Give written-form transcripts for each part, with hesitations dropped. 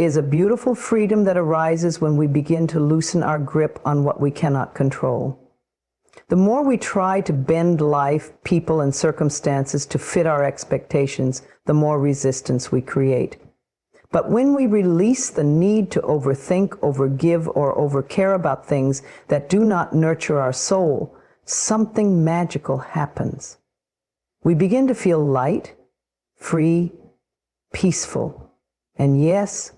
is a beautiful freedom that arises when we begin to loosen our grip on what we cannot control. The more we try to bend life, people, and circumstances to fit our expectations, the more resistance we create. But when we release the need to overthink, overgive, or overcare about things that do not nurture our soul, something magical happens. We begin to feel light, free, peaceful, and yes,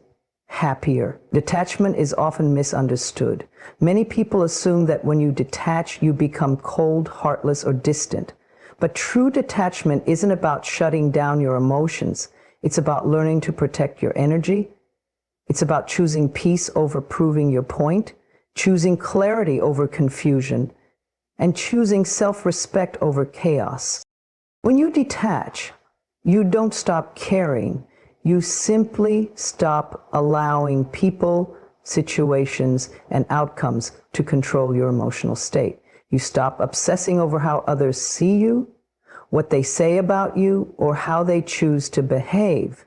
happier. Detachment is often misunderstood. Many people assume that when you detach, you become cold, heartless, or distant. But true detachment isn't about shutting down your emotions. It's about learning to protect your energy. It's about choosing peace over proving your point, choosing clarity over confusion, and choosing self-respect over chaos. When you detach, you don't stop caring. You simply stop allowing people, situations, and outcomes to control your emotional state. You stop obsessing over how others see you, what they say about you, or how they choose to behave.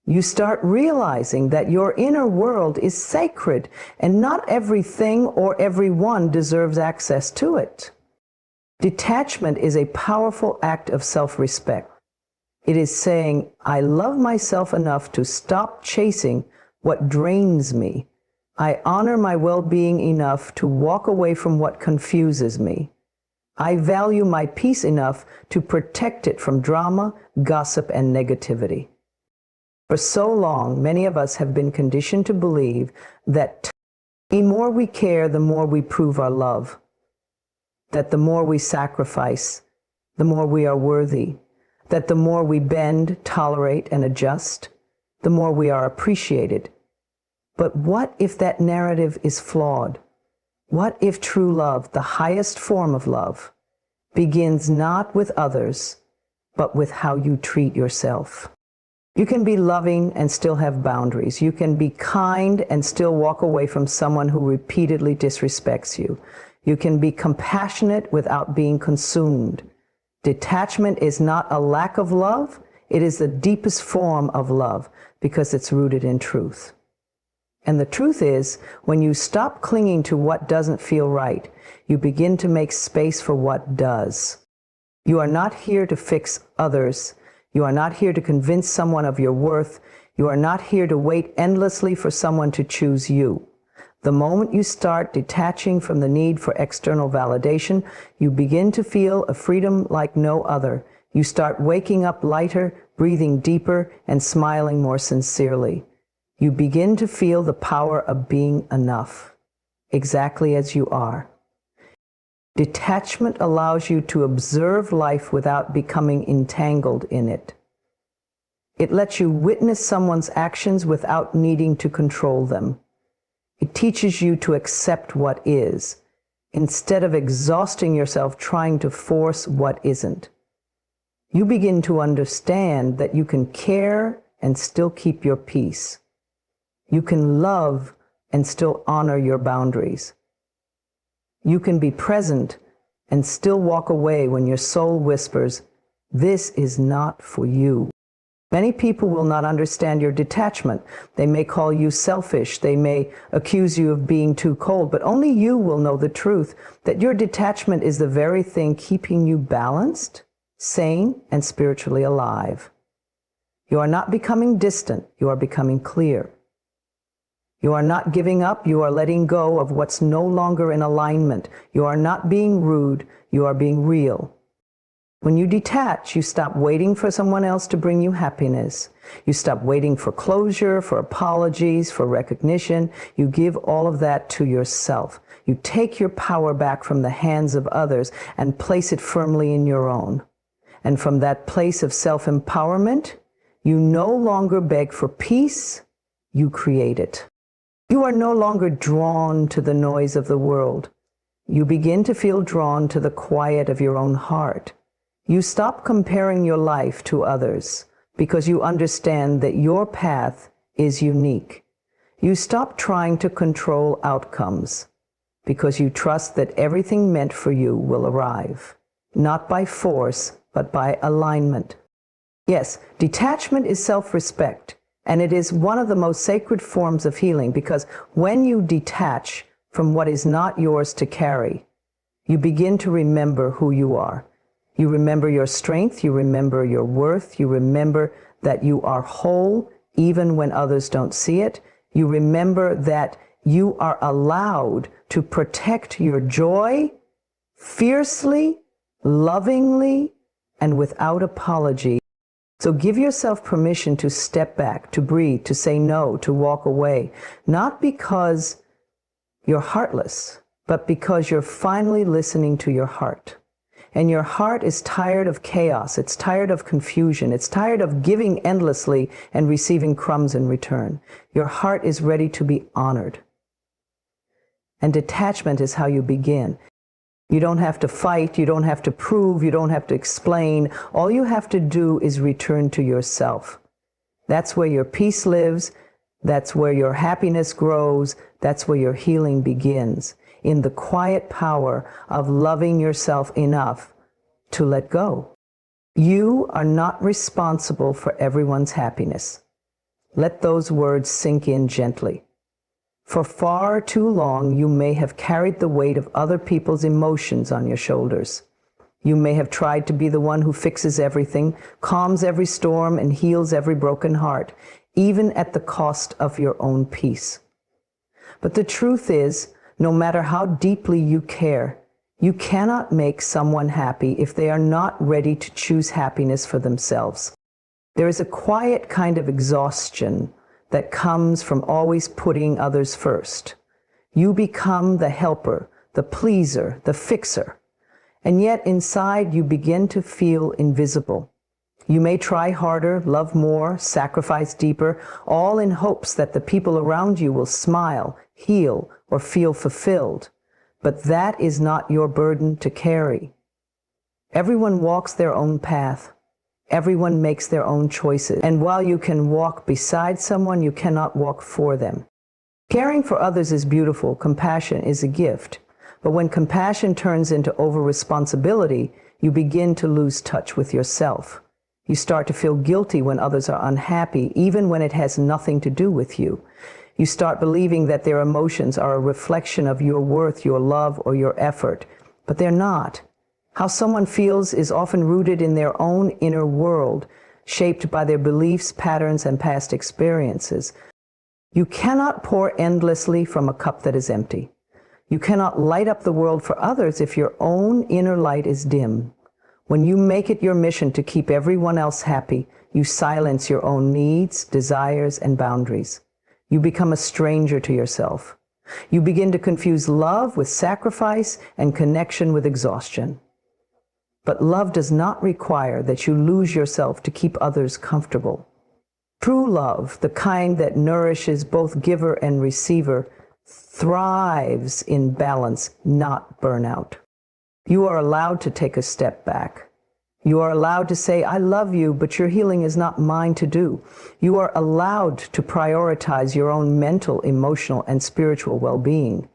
You start realizing that your inner world is sacred and not everything or everyone deserves access to it. Detachment is a powerful act of self-respect. It is saying, I love myself enough to stop chasing what drains me. I honor my well-being enough to walk away from what confuses me. I value my peace enough to protect it from drama, gossip, and negativity. For so long, many of us have been conditioned to believe that the more we care, the more we prove our love. That the more we sacrifice, the more we are worthy. That the more we bend, tolerate, and adjust, the more we are appreciated. But what if that narrative is flawed? What if true love, the highest form of love, begins not with others, but with how you treat yourself? You can be loving and still have boundaries. You can be kind and still walk away from someone who repeatedly disrespects you. You can be compassionate without being consumed. Detachment is not a lack of love. It is the deepest form of love because it's rooted in truth. And the truth is, when you stop clinging to what doesn't feel right, you begin to make space for what does. You are not here to fix others. You are not here to convince someone of your worth. You are not here to wait endlessly for someone to choose you. The moment you start detaching from the need for external validation, you begin to feel a freedom like no other. You start waking up lighter, breathing deeper, and smiling more sincerely. You begin to feel the power of being enough, exactly as you are. Detachment allows you to observe life without becoming entangled in it. It lets you witness someone's actions without needing to control them. It teaches you to accept what is, instead of exhausting yourself trying to force what isn't. You begin to understand that you can care and still keep your peace. You can love and still honor your boundaries. You can be present and still walk away when your soul whispers, "This is not for you." Many people will not understand your detachment. They may call you selfish. They may accuse you of being too cold, but only you will know the truth, that your detachment is the very thing keeping you balanced, sane, and spiritually alive. You are not becoming distant. You are becoming clear. You are not giving up. You are letting go of what's no longer in alignment. You are not being rude. You are being real. When you detach, you stop waiting for someone else to bring you happiness. You stop waiting for closure, for apologies, for recognition. You give all of that to yourself. You take your power back from the hands of others and place it firmly in your own. And from that place of self-empowerment, you no longer beg for peace, you create it. You are no longer drawn to the noise of the world. You begin to feel drawn to the quiet of your own heart. You stop comparing your life to others because you understand that your path is unique. You stop trying to control outcomes because you trust that everything meant for you will arrive, not by force, but by alignment. Yes, detachment is self-respect. And it is one of the most sacred forms of healing, because when you detach from what is not yours to carry, you begin to remember who you are. You remember your strength, you remember your worth, you remember that you are whole even when others don't see it. You remember that you are allowed to protect your joy fiercely, lovingly, and without apology. So give yourself permission to step back, to breathe, to say no, to walk away, not because you're heartless, but because you're finally listening to your heart. And your heart is tired of chaos. It's tired of confusion. It's tired of giving endlessly and receiving crumbs in return. Your heart is ready to be honored. And detachment is how you begin. You don't have to fight. You don't have to prove. You don't have to explain. All you have to do is return to yourself. That's where your peace lives. That's where your happiness grows. That's where your healing begins, in the quiet power of loving yourself enough to let go. You are not responsible for everyone's happiness. Let those words sink in gently. For far too long, you may have carried the weight of other people's emotions on your shoulders. You may have tried to be the one who fixes everything, calms every storm, and heals every broken heart, even at the cost of your own peace. But the truth is, no matter how deeply you care, you cannot make someone happy if they are not ready to choose happiness for themselves. There is a quiet kind of exhaustion that comes from always putting others first. You become the helper, the pleaser, the fixer, and yet inside you begin to feel invisible. You may try harder, love more, sacrifice deeper, all in hopes that the people around you will smile, heal, or feel fulfilled. But that is not your burden to carry. Everyone walks their own path. Everyone makes their own choices. And while you can walk beside someone, you cannot walk for them. Caring for others is beautiful. Compassion is a gift. But when compassion turns into over-responsibility, you begin to lose touch with yourself. You start to feel guilty when others are unhappy, even when it has nothing to do with you. You start believing that their emotions are a reflection of your worth, your love, or your effort. But they're not. How someone feels is often rooted in their own inner world, shaped by their beliefs, patterns, and past experiences. You cannot pour endlessly from a cup that is empty. You cannot light up the world for others if your own inner light is dim. When you make it your mission to keep everyone else happy, you silence your own needs, desires, and boundaries. You become a stranger to yourself. You begin to confuse love with sacrifice and connection with exhaustion. But love does not require that you lose yourself to keep others comfortable. True love, the kind that nourishes both giver and receiver, thrives in balance, not burnout. You are allowed to take a step back. You are allowed to say, I love you, but your healing is not mine to do. You are allowed to prioritize your own mental, emotional, and spiritual well-being.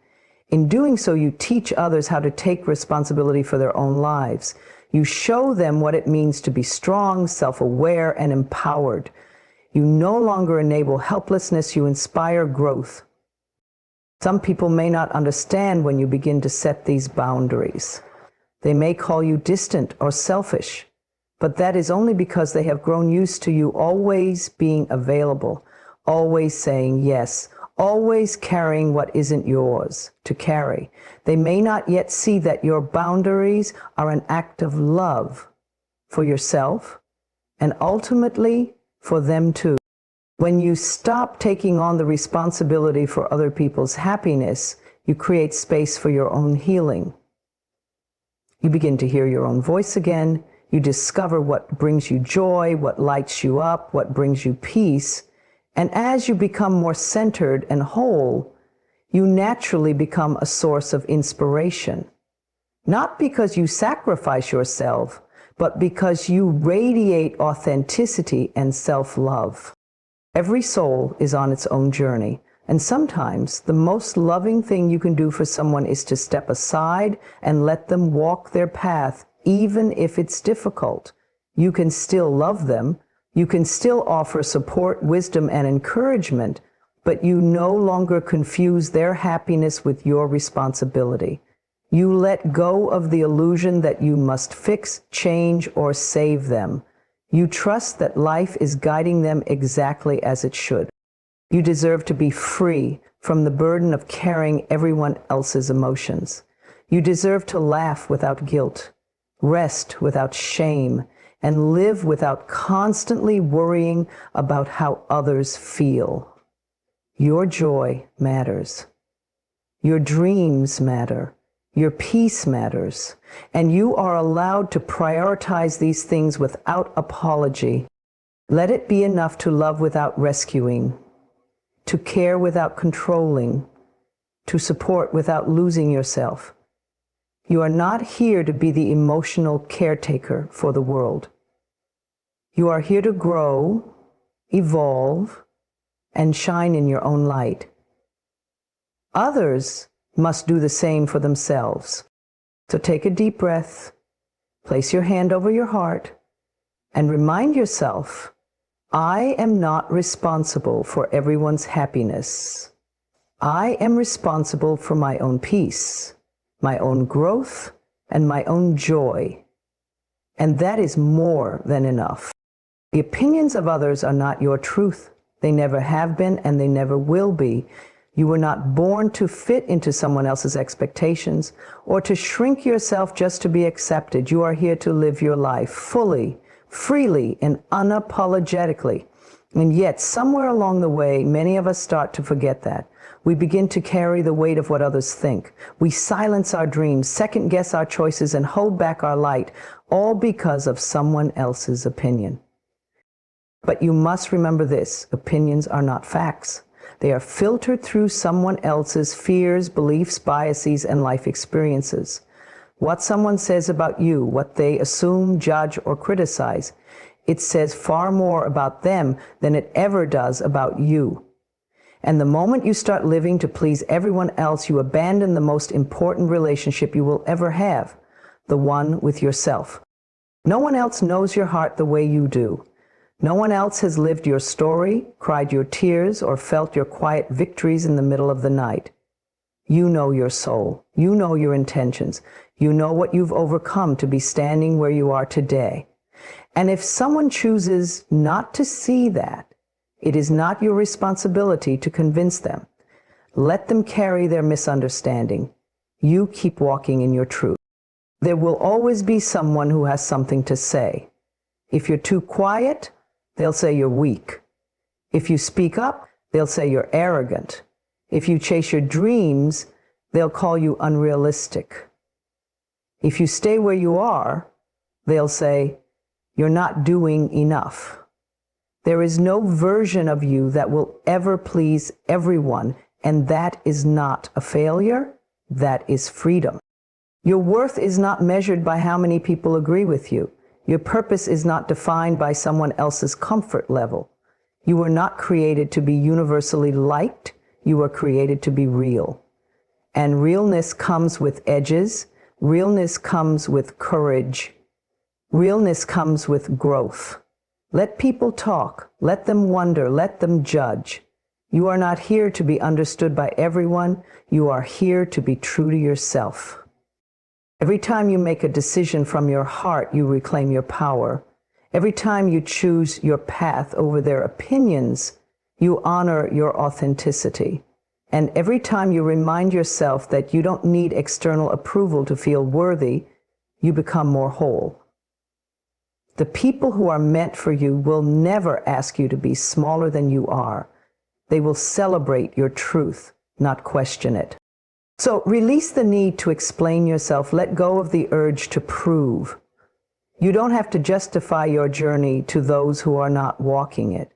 In doing so, you teach others how to take responsibility for their own lives. You show them what it means to be strong, self-aware, and empowered. You no longer enable helplessness, you inspire growth. Some people may not understand when you begin to set these boundaries. They may call you distant or selfish, but that is only because they have grown used to you always being available, always saying yes, always carrying what isn't yours to carry. They may not yet see that your boundaries are an act of love for yourself and ultimately for them too. When you stop taking on the responsibility for other people's happiness, you create space for your own healing. You begin to hear your own voice again. You discover what brings you joy, what lights you up, what brings you peace. And as you become more centered and whole, you naturally become a source of inspiration. Not because you sacrifice yourself, but because you radiate authenticity and self-love. Every soul is on its own journey, and sometimes the most loving thing you can do for someone is to step aside and let them walk their path, even if it's difficult. You can still love them, You can still offer support, wisdom, and encouragement, but you no longer confuse their happiness with your responsibility. You let go of the illusion that you must fix, change, or save them. You trust that life is guiding them exactly as it should. You deserve to be free from the burden of carrying everyone else's emotions. You deserve to laugh without guilt, rest without shame, and live without constantly worrying about how others feel. Your joy matters. Your dreams matter. Your peace matters. And you are allowed to prioritize these things without apology. Let it be enough to love without rescuing, to care without controlling, to support without losing yourself. You are not here to be the emotional caretaker for the world. You are here to grow, evolve, and shine in your own light. Others must do the same for themselves. So take a deep breath, place your hand over your heart, and remind yourself, I am not responsible for everyone's happiness. I am responsible for my own peace, my own growth, and my own joy. And that is more than enough. The opinions of others are not your truth. They never have been, and they never will be. You were not born to fit into someone else's expectations or to shrink yourself just to be accepted. You are here to live your life fully, freely, and unapologetically. And yet, somewhere along the way, many of us start to forget that. We begin to carry the weight of what others think. We silence our dreams, second-guess our choices, and hold back our light, all because of someone else's opinion. But you must remember this: opinions are not facts. They are filtered through someone else's fears, beliefs, biases, and life experiences. What someone says about you, what they assume, judge, or criticize, it says far more about them than it ever does about you. And the moment you start living to please everyone else, you abandon the most important relationship you will ever have, the one with yourself. No one else knows your heart the way you do. No one else has lived your story, cried your tears, or felt your quiet victories in the middle of the night. You know your soul. You know your intentions. You know what you've overcome to be standing where you are today. And if someone chooses not to see that, it is not your responsibility to convince them. Let them carry their misunderstanding. You keep walking in your truth. There will always be someone who has something to say. If you're too quiet, they'll say you're weak. If you speak up, they'll say you're arrogant. If you chase your dreams, they'll call you unrealistic. If you stay where you are, they'll say you're not doing enough. There is no version of you that will ever please everyone, and that is not a failure, that is freedom. Your worth is not measured by how many people agree with you. Your purpose is not defined by someone else's comfort level. You were not created to be universally liked. You were created to be real. And realness comes with edges. Realness comes with courage. Realness comes with growth. Let people talk. Let them wonder. Let them judge. You are not here to be understood by everyone. You are here to be true to yourself. Every time you make a decision from your heart, you reclaim your power. Every time you choose your path over their opinions, you honor your authenticity. And every time you remind yourself that you don't need external approval to feel worthy, you become more whole. The people who are meant for you will never ask you to be smaller than you are. They will celebrate your truth, not question it. So release the need to explain yourself. Let go of the urge to prove. You don't have to justify your journey to those who are not walking it.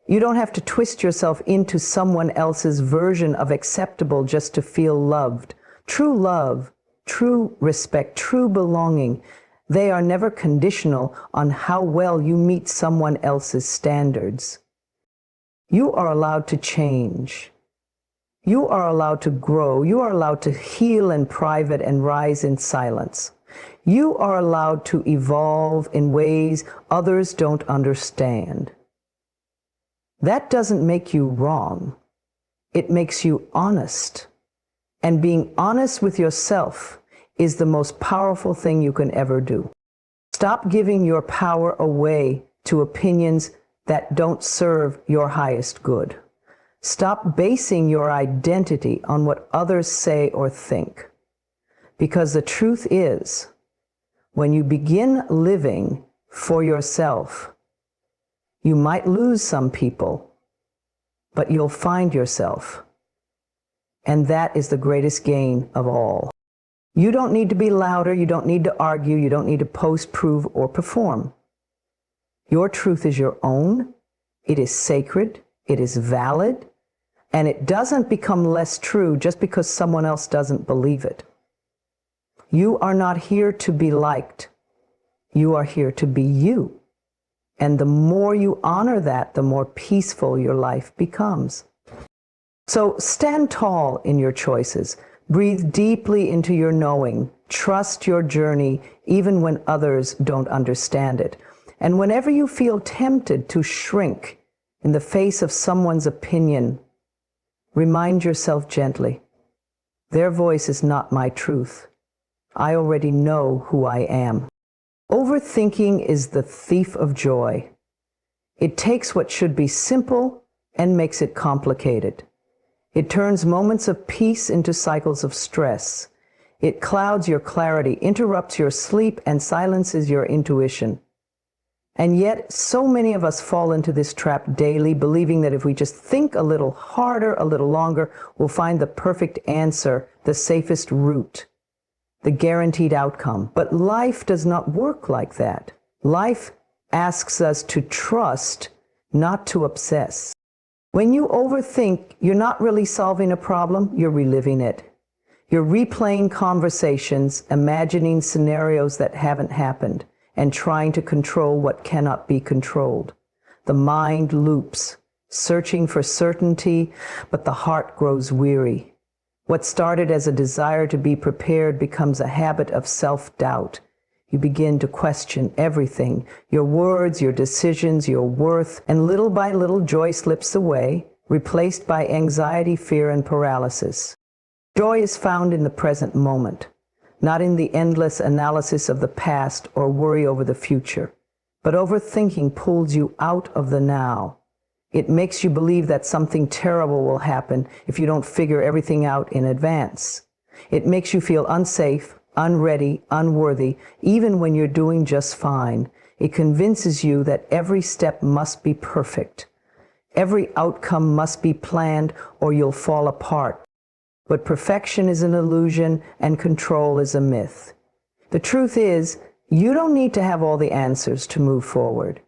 You don't have to twist yourself into someone else's version of acceptable just to feel loved. True love, true respect, true belonging, they are never conditional on how well you meet someone else's standards. You are allowed to change. You are allowed to grow. You are allowed to heal in private and rise in silence. You are allowed to evolve in ways others don't understand. That doesn't make you wrong. It makes you honest. And being honest with yourself is the most powerful thing you can ever do. Stop giving your power away to opinions that don't serve your highest good. Stop basing your identity on what others say or think. Because the truth is, when you begin living for yourself, you might lose some people, but you'll find yourself. And that is the greatest gain of all. You don't need to be louder, you don't need to argue, you don't need to post, prove, or perform. Your truth is your own, it is sacred, it is valid, and it doesn't become less true just because someone else doesn't believe it. You are not here to be liked, you are here to be you. And the more you honor that, the more peaceful your life becomes. So stand tall in your choices. Breathe deeply into your knowing. Trust your journey even when others don't understand it. And whenever you feel tempted to shrink in the face of someone's opinion, remind yourself gently, their voice is not my truth. I already know who I am. Overthinking is the thief of joy. It takes what should be simple and makes it complicated. It turns moments of peace into cycles of stress. It clouds your clarity, interrupts your sleep, and silences your intuition. And yet, so many of us fall into this trap daily, believing that if we just think a little harder, a little longer, we'll find the perfect answer, the safest route, the guaranteed outcome. But life does not work like that. Life asks us to trust, not to obsess. When you overthink, you're not really solving a problem, you're reliving it. You're replaying conversations, imagining scenarios that haven't happened, and trying to control what cannot be controlled. The mind loops, searching for certainty, but the heart grows weary. What started as a desire to be prepared becomes a habit of self-doubt. You begin to question everything, your words, your decisions, your worth, and little by little joy slips away, replaced by anxiety, fear, and paralysis. Joy is found in the present moment, not in the endless analysis of the past or worry over the future. But overthinking pulls you out of the now. It makes you believe that something terrible will happen if you don't figure everything out in advance. It makes you feel unsafe, unready, unworthy, even when you're doing just fine. It convinces you that every step must be perfect. Every outcome must be planned or you'll fall apart. But perfection is an illusion and control is a myth. The truth is, you don't need to have all the answers to move forward.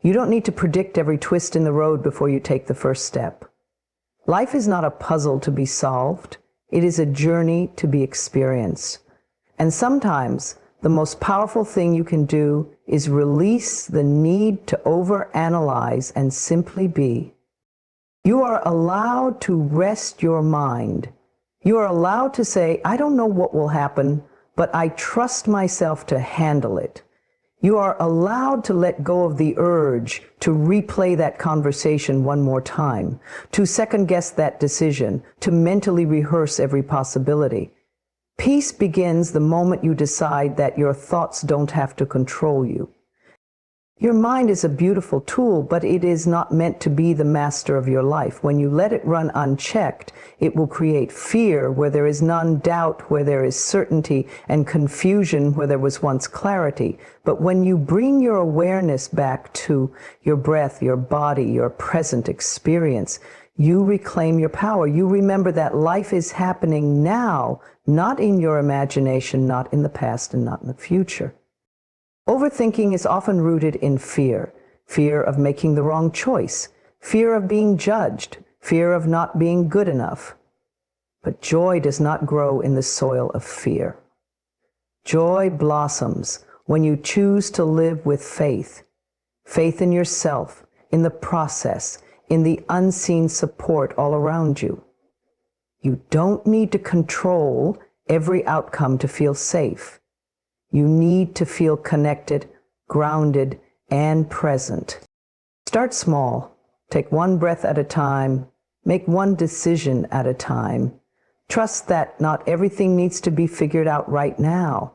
You don't need to predict every twist in the road before you take the first step. Life is not a puzzle to be solved. It is a journey to be experienced. And sometimes the most powerful thing you can do is release the need to overanalyze and simply be. You are allowed to rest your mind. You are allowed to say, I don't know what will happen, but I trust myself to handle it. You are allowed to let go of the urge to replay that conversation one more time, to second-guess that decision, to mentally rehearse every possibility. Peace begins the moment you decide that your thoughts don't have to control you. Your mind is a beautiful tool, but it is not meant to be the master of your life. When you let it run unchecked, it will create fear where there is none, doubt where there is certainty, and confusion where there was once clarity. But when you bring your awareness back to your breath, your body, your present experience, you reclaim your power. You remember that life is happening now, not in your imagination, not in the past, and not in the future. Overthinking is often rooted in fear. Fear of making the wrong choice, fear of being judged, fear of not being good enough. But joy does not grow in the soil of fear. Joy blossoms when you choose to live with faith. Faith in yourself, in the process, in the unseen support all around you. You don't need to control every outcome to feel safe. You need to feel connected, grounded, and present. Start small. Take one breath at a time. Make one decision at a time. Trust that not everything needs to be figured out right now.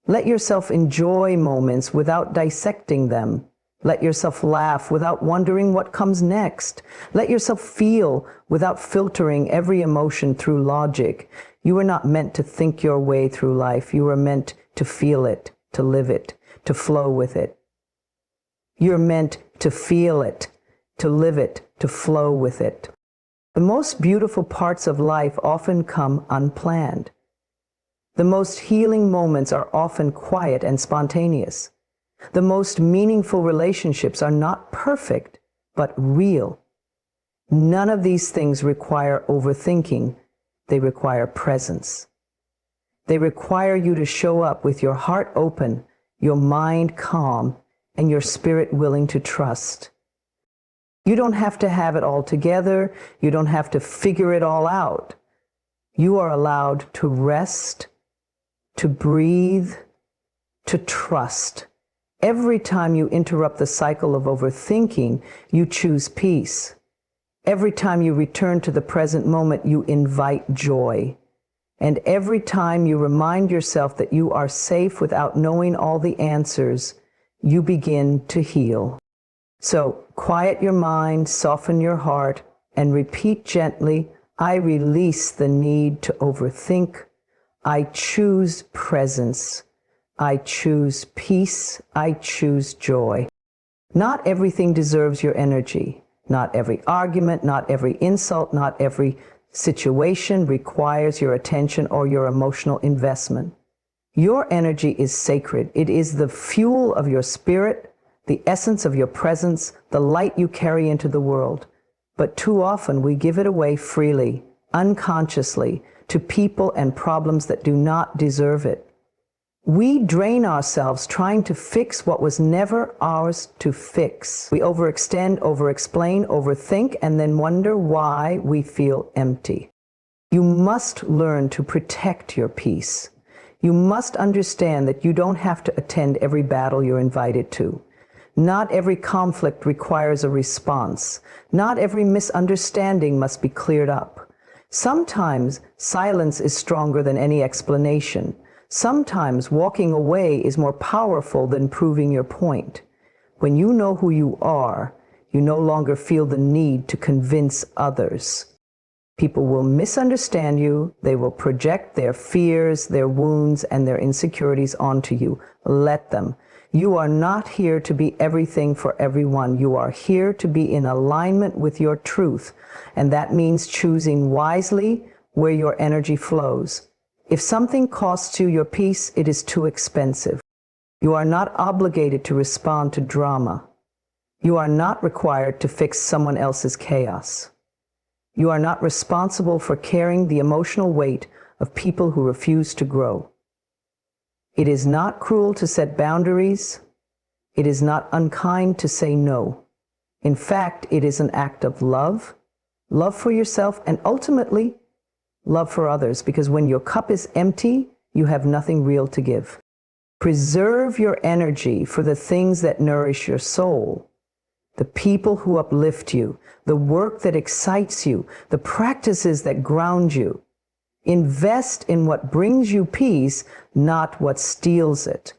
Let yourself enjoy moments without dissecting them. Let yourself laugh without wondering what comes next. Let yourself feel without filtering every emotion through logic. You are not meant to think your way through life. You are meant to feel it, to live it, to flow with it. You're meant to feel it, to live it, to flow with it. The most beautiful parts of life often come unplanned. The most healing moments are often quiet and spontaneous. The most meaningful relationships are not perfect, but real. None of these things require overthinking. They require presence. They require you to show up with your heart open, your mind calm, and your spirit willing to trust. You don't have to have it all together. You don't have to figure it all out. You are allowed to rest, to breathe, to trust. Every time you interrupt the cycle of overthinking, you choose peace. Every time you return to the present moment, you invite joy. And every time you remind yourself that you are safe without knowing all the answers, you begin to heal. So quiet your mind, soften your heart, and repeat gently, I release the need to overthink. I choose presence. I choose peace. I choose joy. Not everything deserves your energy. Not every argument, not every insult, not every situation requires your attention or your emotional investment. Your energy is sacred. It is the fuel of your spirit, the essence of your presence, the light you carry into the world. But too often we give it away freely, unconsciously, to people and problems that do not deserve it. We drain ourselves trying to fix what was never ours to fix. We overextend, overexplain, overthink, and then wonder why we feel empty. You must learn to protect your peace. You must understand that you don't have to attend every battle you're invited to. Not every conflict requires a response. Not every misunderstanding must be cleared up. Sometimes silence is stronger than any explanation. Sometimes walking away is more powerful than proving your point. When you know who you are, you no longer feel the need to convince others. People will misunderstand you. They will project their fears, their wounds, and their insecurities onto you. Let them. You are not here to be everything for everyone. You are here to be in alignment with your truth, and that means choosing wisely where your energy flows. If something costs you your peace, it is too expensive. You are not obligated to respond to drama. You are not required to fix someone else's chaos. You are not responsible for carrying the emotional weight of people who refuse to grow. It is not cruel to set boundaries. It is not unkind to say no. In fact, it is an act of love, love for yourself, and ultimately, love for others, because when your cup is empty, you have nothing real to give. Preserve your energy for the things that nourish your soul, the people who uplift you, the work that excites you, the practices that ground you. Invest in what brings you peace, not what steals it.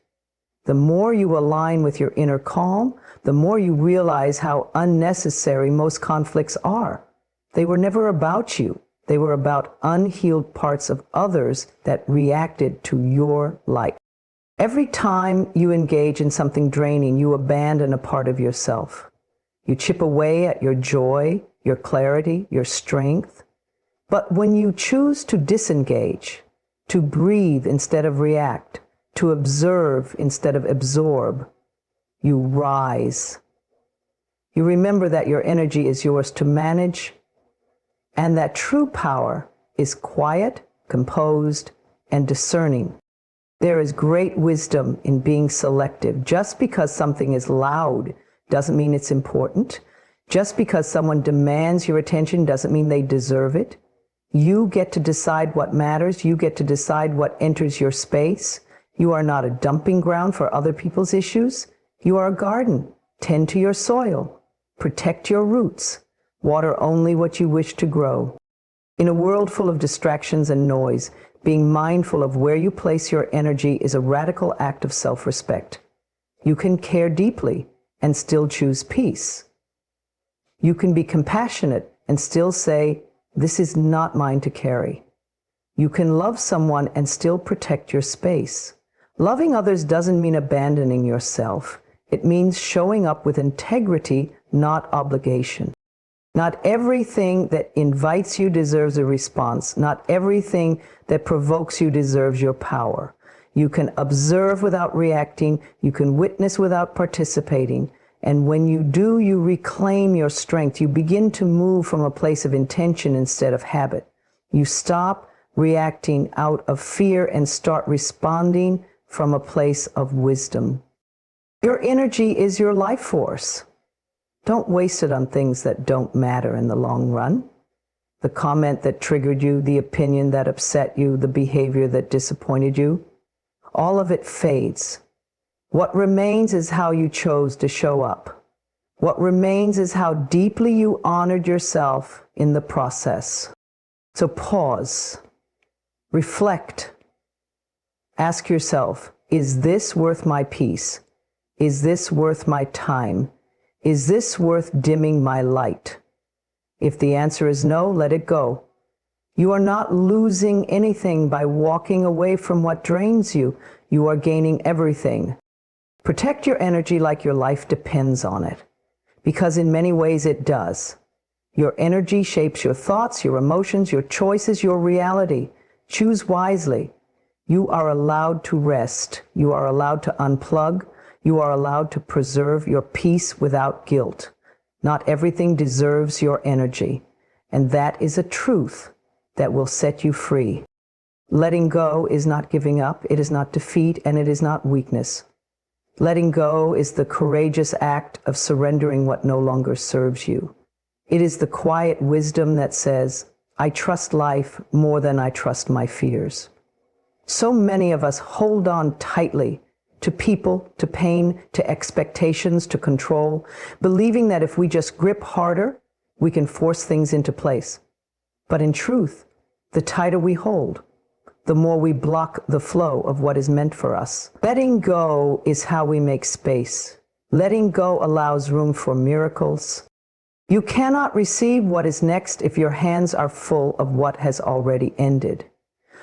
The more you align with your inner calm, the more you realize how unnecessary most conflicts are. They were never about you. They were about unhealed parts of others that reacted to your light. Every time you engage in something draining, you abandon a part of yourself. You chip away at your joy, your clarity, your strength. But when you choose to disengage, to breathe instead of react, to observe instead of absorb, you rise. You remember that your energy is yours to manage, and that true power is quiet, composed, and discerning. There is great wisdom in being selective. Just because something is loud doesn't mean it's important. Just because someone demands your attention doesn't mean they deserve it. You get to decide what matters. You get to decide what enters your space. You are not a dumping ground for other people's issues. You are a garden. Tend to your soil. Protect your roots. Water only what you wish to grow. In a world full of distractions and noise, being mindful of where you place your energy is a radical act of self-respect. You can care deeply and still choose peace. You can be compassionate and still say, "This is not mine to carry." You can love someone and still protect your space. Loving others doesn't mean abandoning yourself. It means showing up with integrity, not obligation. Not everything that invites you deserves a response. Not everything that provokes you deserves your power. You can observe without reacting. You can witness without participating. And when you do, you reclaim your strength. You begin to move from a place of intention instead of habit. You stop reacting out of fear and start responding from a place of wisdom. Your energy is your life force. Don't waste it on things that don't matter in the long run. The comment that triggered you, the opinion that upset you, the behavior that disappointed you, all of it fades. What remains is how you chose to show up. What remains is how deeply you honored yourself in the process. So pause, reflect, ask yourself, is this worth my peace? Is this worth my time? Is this worth dimming my light? If the answer is no, let it go. You are not losing anything by walking away from what drains you. You are gaining everything. Protect your energy like your life depends on it, because in many ways it does. Your energy shapes your thoughts, your emotions, your choices, your reality. Choose wisely. You are allowed to rest. You are allowed to unplug. You are allowed to preserve your peace without guilt. Not everything deserves your energy, and that is a truth that will set you free. Letting go is not giving up, it is not defeat, and it is not weakness. Letting go is the courageous act of surrendering what no longer serves you. It is the quiet wisdom that says, "I trust life more than I trust my fears." So many of us hold on tightly to people, to pain, to expectations, to control, believing that if we just grip harder, we can force things into place. But in truth, the tighter we hold, the more we block the flow of what is meant for us. Letting go is how we make space. Letting go allows room for miracles. You cannot receive what is next if your hands are full of what has already ended.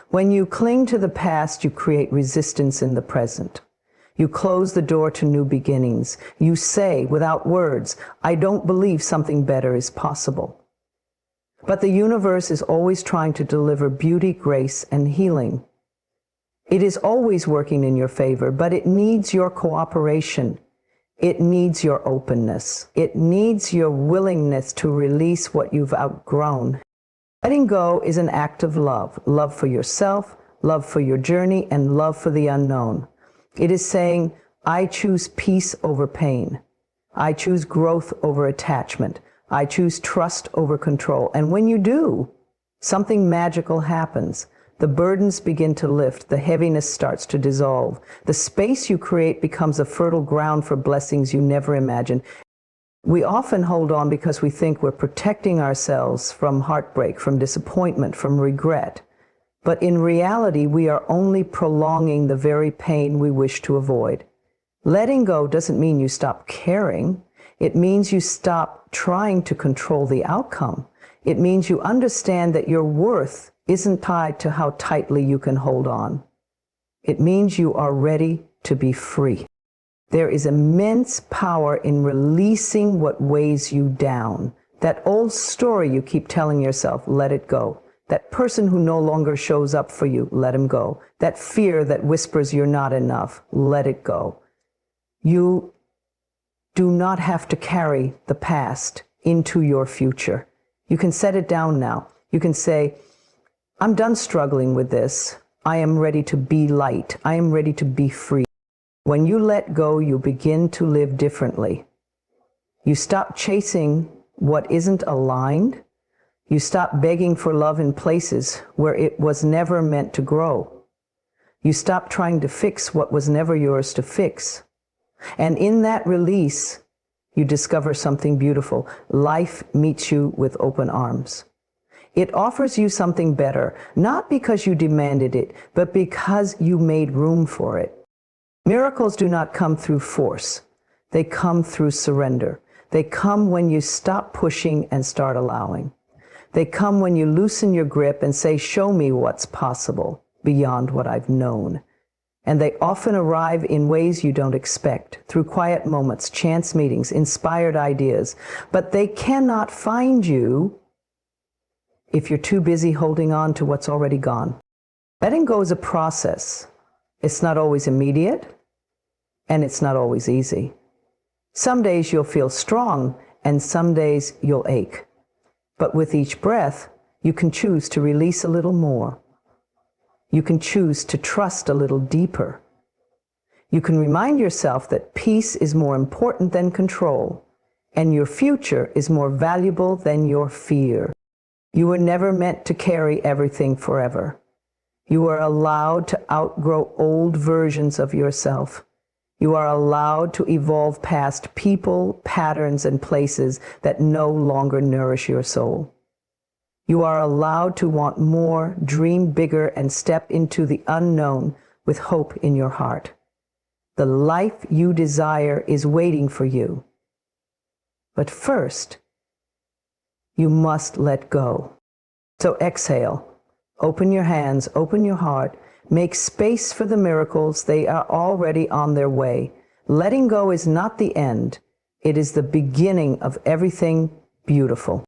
When you cling to the past, you create resistance in the present. You close the door to new beginnings. You say, without words, "I don't believe something better is possible." But the universe is always trying to deliver beauty, grace, and healing. It is always working in your favor, but it needs your cooperation. It needs your openness. It needs your willingness to release what you've outgrown. Letting go is an act of love. Love for yourself, love for your journey, and love for the unknown. It is saying, "I choose peace over pain. I choose growth over attachment. I choose trust over control." And when you do, something magical happens. The burdens begin to lift. The heaviness starts to dissolve. The space you create becomes a fertile ground for blessings you never imagined. We often hold on because we think we're protecting ourselves from heartbreak, from disappointment, from regret. But in reality, we are only prolonging the very pain we wish to avoid. Letting go doesn't mean you stop caring. It means you stop trying to control the outcome. It means you understand that your worth isn't tied to how tightly you can hold on. It means you are ready to be free. There is immense power in releasing what weighs you down. That old story you keep telling yourself, let it go. That person who no longer shows up for you, let him go. That fear that whispers you're not enough, let it go. You do not have to carry the past into your future. You can set it down now. You can say, "I'm done struggling with this. I am ready to be light. I am ready to be free." When you let go, you begin to live differently. You stop chasing what isn't aligned. You stop begging for love in places where it was never meant to grow. You stop trying to fix what was never yours to fix. And in that release, you discover something beautiful. Life meets you with open arms. It offers you something better, not because you demanded it, but because you made room for it. Miracles do not come through force. They come through surrender. They come when you stop pushing and start allowing. They come when you loosen your grip and say, show me what's possible beyond what I've known. And they often arrive in ways you don't expect, through quiet moments, chance meetings, inspired ideas. But they cannot find you if you're too busy holding on to what's already gone. Letting go is a process. It's not always immediate, and it's not always easy. Some days you'll feel strong, and some days you'll ache. But with each breath, you can choose to release a little more. You can choose to trust a little deeper. You can remind yourself that peace is more important than control, and your future is more valuable than your fear. You were never meant to carry everything forever. You are allowed to outgrow old versions of yourself. You are allowed to evolve past people, patterns, and places that no longer nourish your soul. You are allowed to want more, dream bigger, and step into the unknown with hope in your heart. The life you desire is waiting for you. But first, you must let go. So exhale, open your hands, open your heart, make space for the miracles. They are already on their way. Letting go is not the end. It is the beginning of everything beautiful.